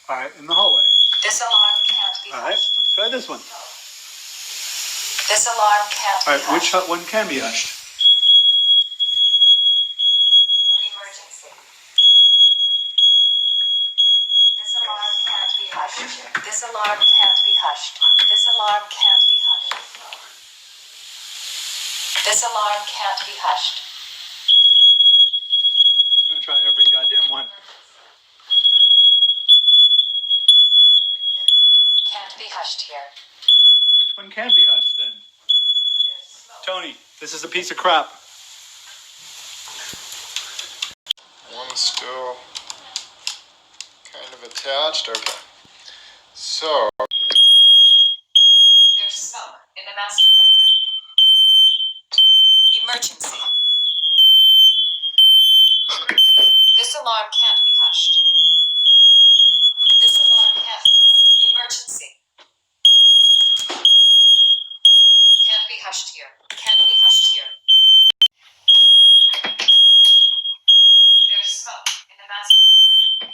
All right, in the hallway. This alarm can't be All right, hushed. let's try this one. This alarm can't All be right, which hushed. one can be hushed? Emergency. This alarm can't be hushed. This alarm can't be hushed. This alarm can't be hushed. This alarm can't be hushed. I'm gonna try every goddamn one. Can't be hushed here. Which one can be hushed then? Tony, this is a piece of crap. One's still kind of attached. Okay. So, There's smoke in the master bedroom. Emergency. This alarm can't be hushed. This alarm can't. Emergency. Can't be hushed here. Can't be hushed here. There's smoke in the master bedroom.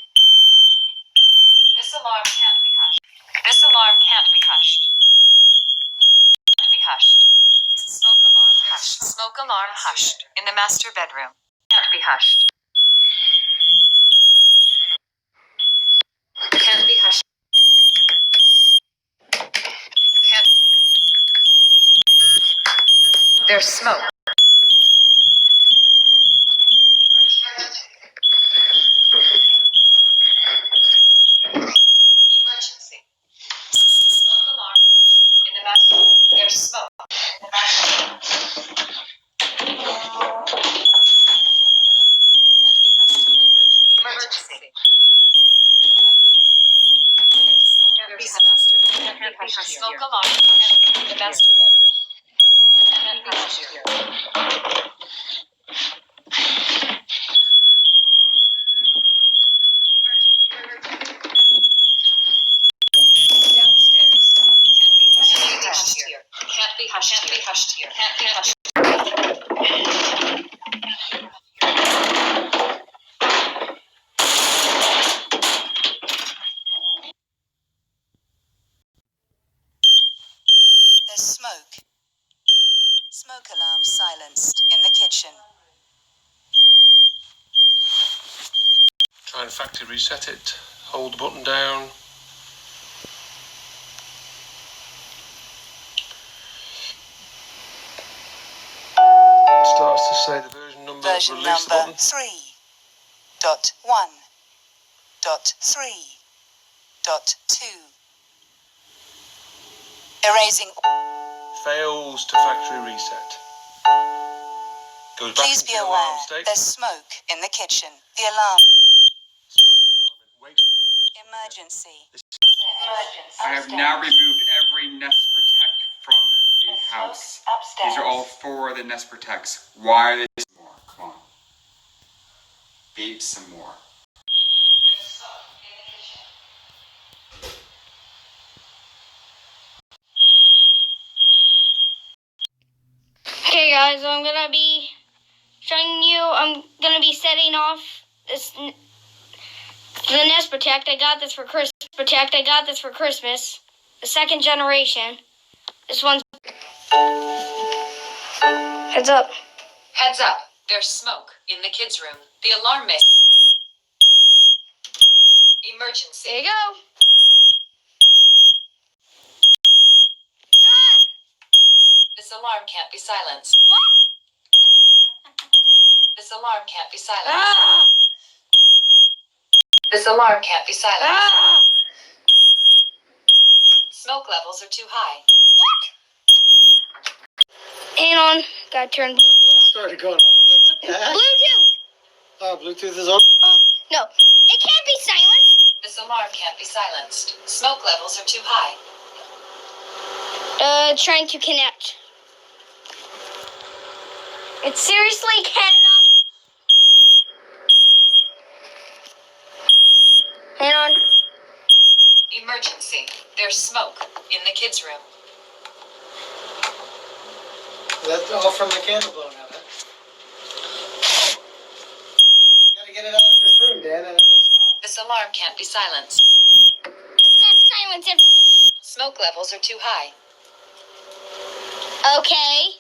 This alarm can't be hushed. This alarm can't be hushed. Can't be hushed. Smoke alarm hushed. Smoke alarm hushed in the master bedroom. Can't be hushed. Can't be hushed. Can't. There's smoke. Emergency. Smoke alarm hushed in the master bedroom. There's smoke in the master bedroom. Can't be hushed. Emergency. Can't be hushed. Can't be hushed. Smoke alarm in the master bedroom. Can't be hushed here. Downstairs. Can't be hushed here. Can't be hushed. Can't be hushed here. Can't be hushed. There's smoke. Smoke alarm silenced in the kitchen. try and factory reset it. Hold the button down. It starts to say the version number. Version Release the number button. 3.1.3.2. Erasing. Fails to factory reset. Goes back Please into be the aware, alarm state. there's smoke in the kitchen. The alarm. Start the alarm and wakes the whole house. Emergency. I have now removed every Nest Protect from the house. These are all for the Nest Protects. Why are they some more? Come on. Beep some more. Okay guys, I'm gonna be showing you, I'm gonna be setting off this, the Nest Protect. I got this for Christmas. The second generation. This one's, heads up. Heads up, there's smoke in the kids' room. The alarm may. Emergency. There you go. This alarm can't be silenced. What? This alarm can't be silenced. Ah! This alarm can't be silenced. Ah! Smoke levels are too high. Hang on, gotta turn Bluetooth on. Started going off. I'm like, what the heck? Bluetooth! Oh, Bluetooth is on. Oh, no, it can't be silenced. This alarm can't be silenced. Smoke levels are too high. Trying to connect. It seriously cannot. Hang on. Emergency. There's smoke in the kids' room. That's all from the candle blowing out, huh? You gotta get it out of this room, Dan, and it'll stop. This This alarm can't be silenced. Silence it. Smoke levels are too high. Okay.